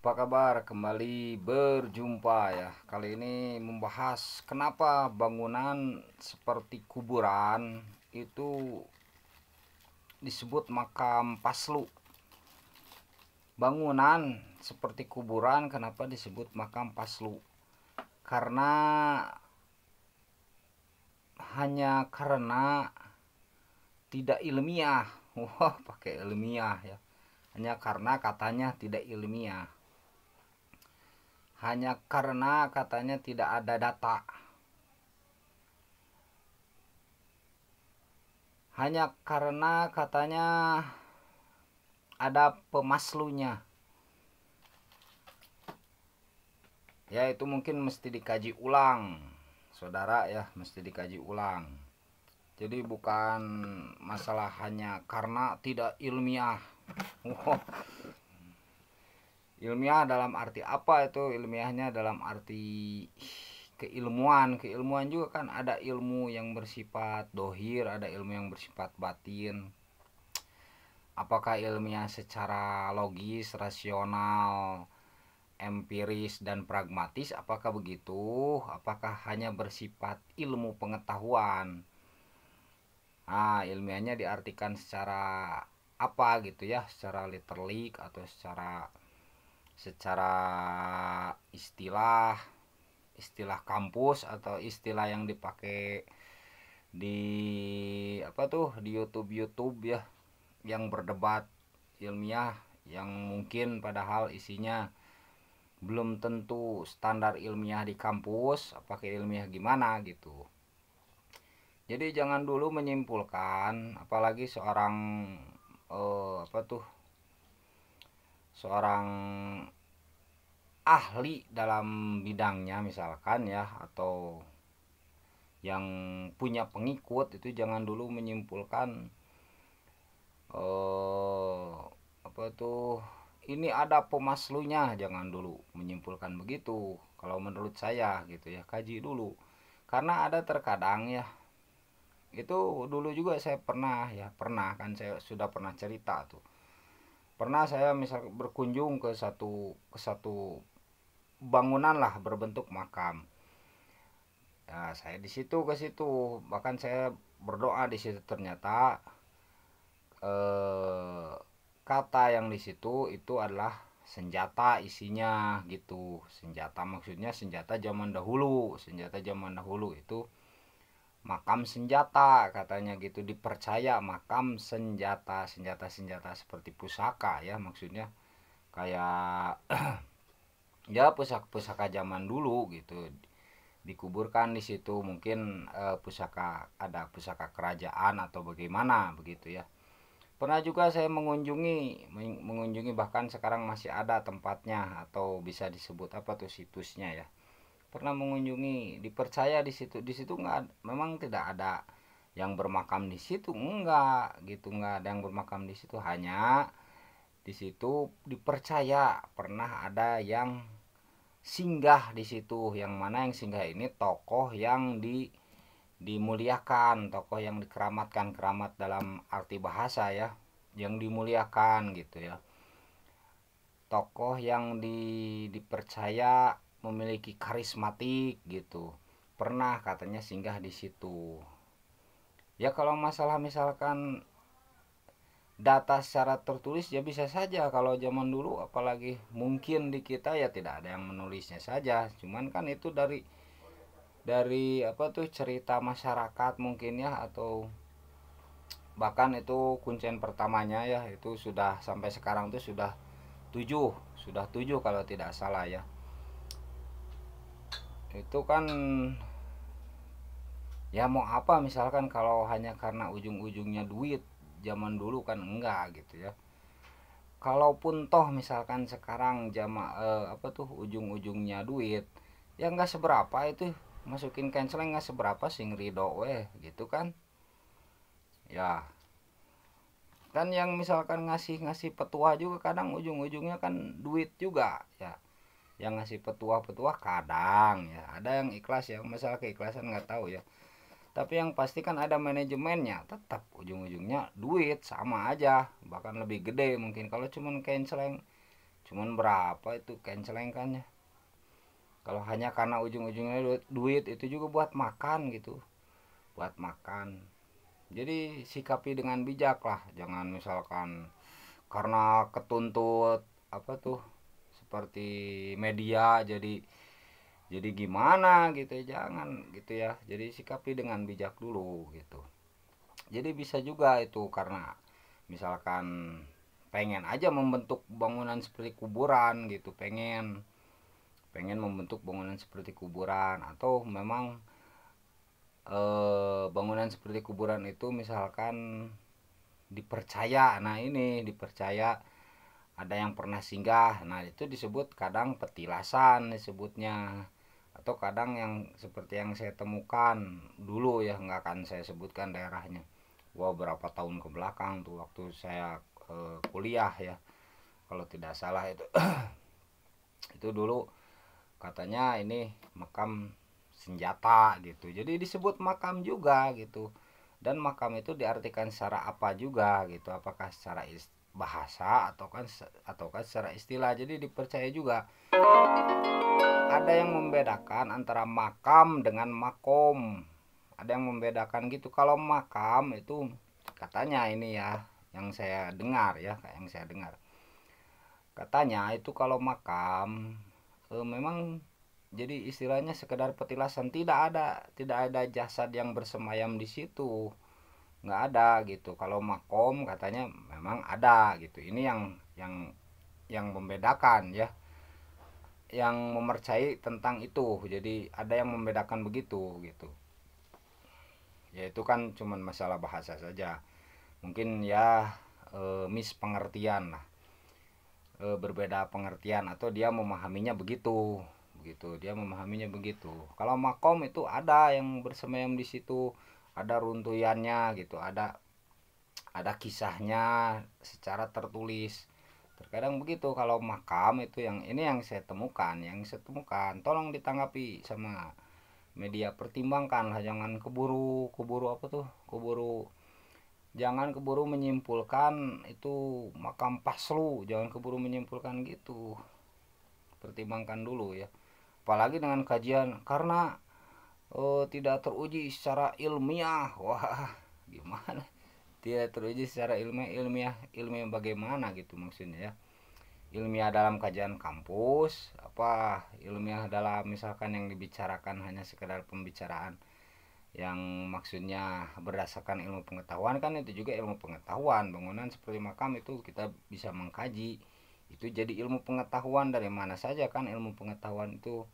Apa kabar? Kembali berjumpa ya. Kali ini membahas kenapa bangunan seperti kuburan itu disebut makam paslu. Bangunan seperti kuburan kenapa disebut makam paslu? Karena hanya karena tidak ilmiah. Wah, pakai ilmiah ya. Hanya karena katanya tidak ilmiah. Hanya karena katanya tidak ada data. Hanya karena katanya ada pemaslunya. Ya itu mungkin mesti dikaji ulang, saudara ya, mesti dikaji ulang. Jadi bukan masalah hanya karena tidak ilmiah. Wow. Ilmiah dalam arti apa itu? Ilmiahnya dalam arti keilmuan. Keilmuan juga kan ada ilmu yang bersifat dohir, ada ilmu yang bersifat batin. Apakah ilmiah secara logis, rasional, empiris dan pragmatis? Apakah begitu? Apakah hanya bersifat ilmu pengetahuan? Ilmiahnya diartikan secara apa gitu ya? Secara literalik atau secara istilah kampus atau istilah yang dipakai di di YouTube ya, yang berdebat ilmiah yang mungkin padahal isinya belum tentu standar ilmiah di kampus. Apakah ilmiah gimana gitu. Jadi jangan dulu menyimpulkan, apalagi seorang seorang ahli dalam bidangnya misalkan ya, atau yang punya pengikut, itu jangan dulu menyimpulkan ini ada pemaslunya. Jangan dulu menyimpulkan begitu kalau menurut saya gitu ya. Kaji dulu, karena ada terkadang ya, itu dulu juga saya pernah kan, saya sudah pernah cerita tuh. Pernah saya misal berkunjung ke satu bangunan lah berbentuk makam. Ya, saya di situ ke situ, bahkan saya berdoa di situ. Ternyata kata yang di situ itu adalah senjata isinya gitu. Senjata maksudnya senjata zaman dahulu. Senjata zaman dahulu itu makam senjata katanya gitu, dipercaya makam senjata. Senjata seperti pusaka ya, maksudnya kayak ya pusaka zaman dulu gitu, dikuburkan di situ. Mungkin ada pusaka kerajaan atau bagaimana begitu ya. Pernah juga saya mengunjungi, bahkan sekarang masih ada tempatnya, atau bisa disebut apa tuh, situsnya ya. Pernah mengunjungi, dipercaya di situ nggak, memang tidak ada yang bermakam di situ, enggak gitu, nggak ada yang bermakam di situ. Hanya di situ dipercaya pernah ada yang singgah di situ, yang mana yang singgah ini tokoh yang dimuliakan, tokoh yang dikeramatkan. Keramat dalam arti bahasa ya, yang dimuliakan gitu ya. Tokoh yang dipercaya memiliki karismatik gitu. Pernah katanya singgah di situ. Ya kalau masalah misalkan data secara tertulis ya bisa saja kalau zaman dulu, apalagi mungkin di kita ya tidak ada yang menulisnya saja. Cuman kan itu dari cerita masyarakat mungkin ya, atau bahkan itu kuncen pertamanya ya, itu sudah sampai sekarang tuh sudah tujuh kalau tidak salah ya. Itu kan ya mau apa misalkan kalau hanya karena ujung-ujungnya duit. Zaman dulu kan enggak gitu ya. Kalaupun toh misalkan sekarang ujung-ujungnya duit, ya nggak seberapa itu. Masukin canceling nggak seberapa, sing ridho weh gitu kan ya. Kan yang misalkan ngasih petuah juga kadang ujung-ujungnya kan duit juga ya. Yang ngasih petuah kadang ya ada yang ikhlas ya, masalah keikhlasan nggak tahu ya. Tapi yang pasti kan ada manajemennya, tetap ujung-ujungnya duit sama aja, bahkan lebih gede mungkin kalau cuman canceling. cuman berapa itu kencelengkannya. Kalau hanya karena ujung-ujungnya duit, itu juga buat makan gitu, buat makan. Jadi sikapi dengan bijak lah, jangan misalkan karena ketuntut apa tuh seperti media jadi gimana gitu ya, jangan gitu ya. Jadi sikapi dengan bijak dulu gitu. Jadi bisa juga itu karena misalkan pengen aja membentuk bangunan seperti kuburan gitu, pengen pengen membentuk bangunan seperti kuburan, atau memang bangunan seperti kuburan itu misalkan dipercaya, nah ini dipercaya ada yang pernah singgah, nah itu disebut kadang petilasan disebutnya, atau kadang yang seperti yang saya temukan dulu ya, nggak akan saya sebutkan daerahnya. Wah, berapa tahun ke belakang tuh waktu saya kuliah ya, kalau tidak salah itu. Itu dulu katanya ini makam senjata gitu, jadi disebut makam juga gitu. Dan makam itu diartikan secara apa juga gitu, apakah secara bahasa ataukah secara istilah. Jadi dipercaya juga ada yang membedakan antara makam dengan makom, ada yang membedakan gitu. Kalau makam itu katanya ini ya, yang saya dengar ya, kayak yang saya dengar katanya itu kalau makam memang jadi istilahnya sekedar petilasan, tidak ada jasad yang bersemayam di situ, nggak ada gitu. Kalau makom katanya memang ada gitu. Ini yang membedakan ya, yang mempercayai tentang itu. Jadi ada yang membedakan begitu gitu. Ya itu kan cuman masalah bahasa saja, mungkin ya mispengertian lah, berbeda pengertian, atau dia memahaminya begitu begitu, dia memahaminya begitu. Kalau makom itu ada yang bersemayam di situ, ada runtuyannya gitu, ada kisahnya secara tertulis. Terkadang begitu. Kalau makam itu yang ini yang saya temukan, tolong ditanggapi sama media, pertimbangkan lah, jangan keburu keburu apa tuh keburu jangan keburu menyimpulkan itu makam paslu, jangan keburu menyimpulkan gitu. Pertimbangkan dulu ya, apalagi dengan kajian karena tidak teruji secara ilmiah. Wah, gimana tidak teruji secara ilmiah bagaimana gitu maksudnya ya. Ilmiah dalam kajian kampus, apa ilmiah dalam misalkan yang dibicarakan hanya sekedar pembicaraan yang maksudnya berdasarkan ilmu pengetahuan, kan itu juga ilmu pengetahuan. Bangunan seperti makam itu kita bisa mengkaji, itu jadi ilmu pengetahuan dari mana saja kan. Ilmu pengetahuan itu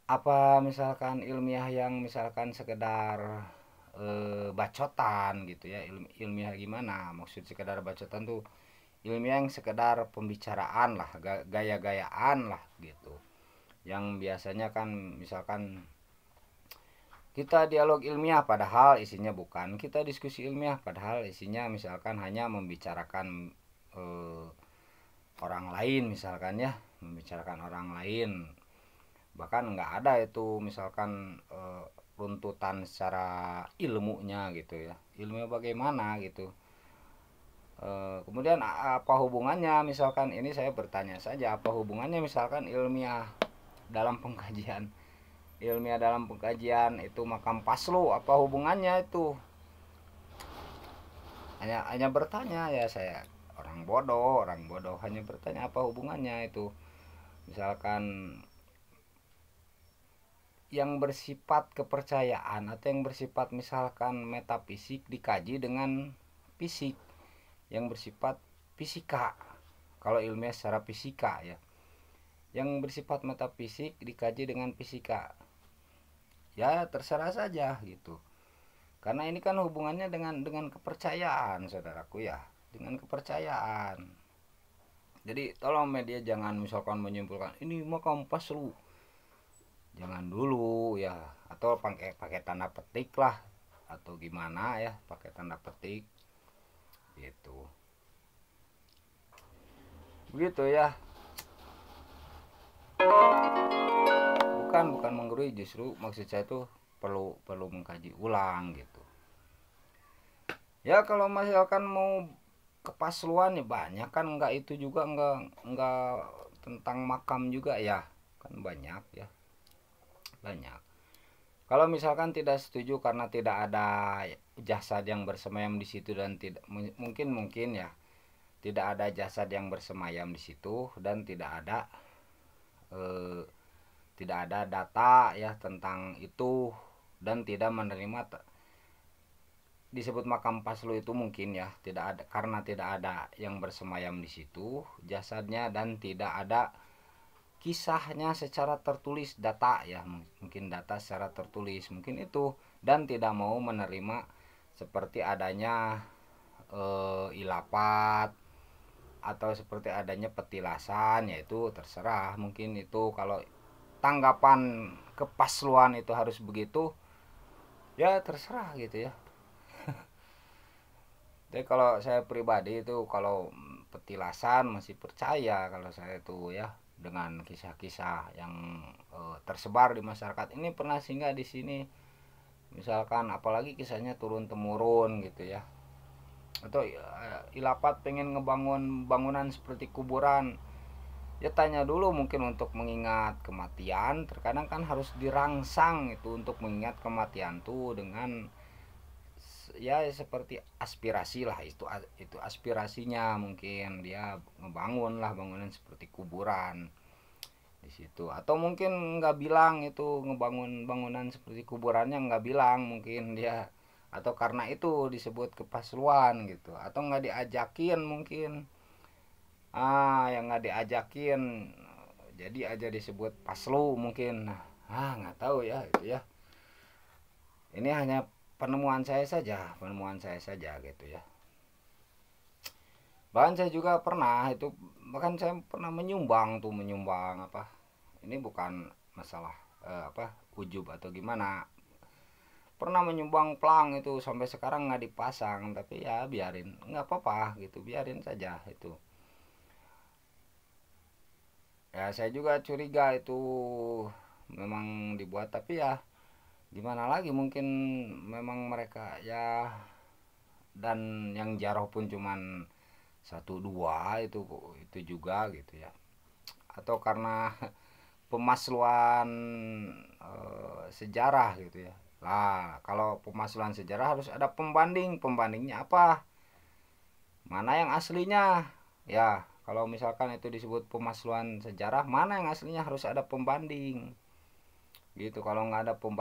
apa misalkan ilmiah yang misalkan sekedar bacotan gitu ya. Ilmiah gimana maksud sekedar bacotan tuh, ilmiah yang sekedar pembicaraan lah, gaya-gayaan lah gitu, yang biasanya kan misalkan kita dialog ilmiah padahal isinya bukan, kita diskusi ilmiah padahal isinya misalkan hanya membicarakan orang lain misalkan ya, membicarakan orang lain. Bahkan nggak ada itu misalkan runtutan secara ilmunya gitu ya, ilmunya bagaimana gitu. Kemudian apa hubungannya misalkan, ini saya bertanya saja, apa hubungannya misalkan ilmiah dalam pengkajian itu makam paslu, apa hubungannya itu. Hanya bertanya ya, saya orang bodoh hanya bertanya apa hubungannya itu. Misalkan yang bersifat kepercayaan atau yang bersifat misalkan metafisik dikaji dengan fisik, yang bersifat fisika, kalau ilmiah secara fisika ya. Yang bersifat metafisik dikaji dengan fisika, ya terserah saja gitu. Karena ini kan hubungannya dengan kepercayaan saudaraku ya, dengan kepercayaan. Jadi tolong media jangan misalkan menyimpulkan ini makam paslu, jangan dulu ya. Atau pakai tanda petik lah, atau gimana ya, pakai tanda petik gitu. Begitu ya. Bukan menggurui, justru maksud saya tuh perlu mengkaji ulang gitu. Ya kalau misalkan mau kepasluan ya banyak kan, enggak itu juga, enggak tentang makam juga ya kan, banyak ya, banyak. Kalau misalkan tidak setuju karena tidak ada jasad yang bersemayam di situ dan tidak mungkin ya tidak ada jasad yang bersemayam di situ dan eh, tidak ada data ya tentang itu, dan tidak menerima disebut makam paslu itu mungkin ya tidak ada karena tidak ada yang bersemayam di situ jasadnya, dan tidak ada kisahnya secara tertulis, data ya mungkin data secara tertulis mungkin itu, dan tidak mau menerima seperti adanya ilapat atau seperti adanya petilasan, yaitu terserah mungkin itu. Kalau tanggapan kepasluan itu harus begitu ya terserah gitu ya. Tapi kalau saya pribadi itu kalau petilasan masih percaya kalau saya itu ya, dengan kisah-kisah yang tersebar di masyarakat ini. Pernah singgah di sini misalkan, apalagi kisahnya turun temurun gitu ya, atau ilapat pengen ngebangun bangunan seperti kuburan, ya tanya dulu mungkin untuk mengingat kematian. Terkadang kan harus dirangsang itu untuk mengingat kematian tuh dengan ya seperti aspirasi lah, itu aspirasinya mungkin dia ngebangun lah bangunan seperti kuburan di situ. Atau mungkin nggak bilang itu ngebangun bangunan seperti kuburannya, nggak bilang mungkin dia, atau karena itu disebut kepasluan gitu, atau nggak diajakin mungkin, yang nggak diajakin jadi aja disebut paslu mungkin. Nggak tahu ya itu ya, ini hanya penemuan saya saja gitu ya. Bahkan saya juga pernah itu, bahkan saya pernah menyumbang apa, ini bukan masalah apa ujub atau gimana, pernah menyumbang plang itu sampai sekarang nggak dipasang, tapi ya biarin, nggak apa-apa gitu, biarin saja itu. Ya saya juga curiga itu memang dibuat, tapi ya gimana lagi, mungkin memang mereka ya, dan yang jaroh pun cuman satu dua itu juga gitu ya. Atau karena pemasluan sejarah gitu ya. Lah kalau pemasluan sejarah harus ada pembandingnya apa, mana yang aslinya ya. Kalau misalkan itu disebut pemasluan sejarah, mana yang aslinya, harus ada pembanding gitu. Kalau nggak ada pembanding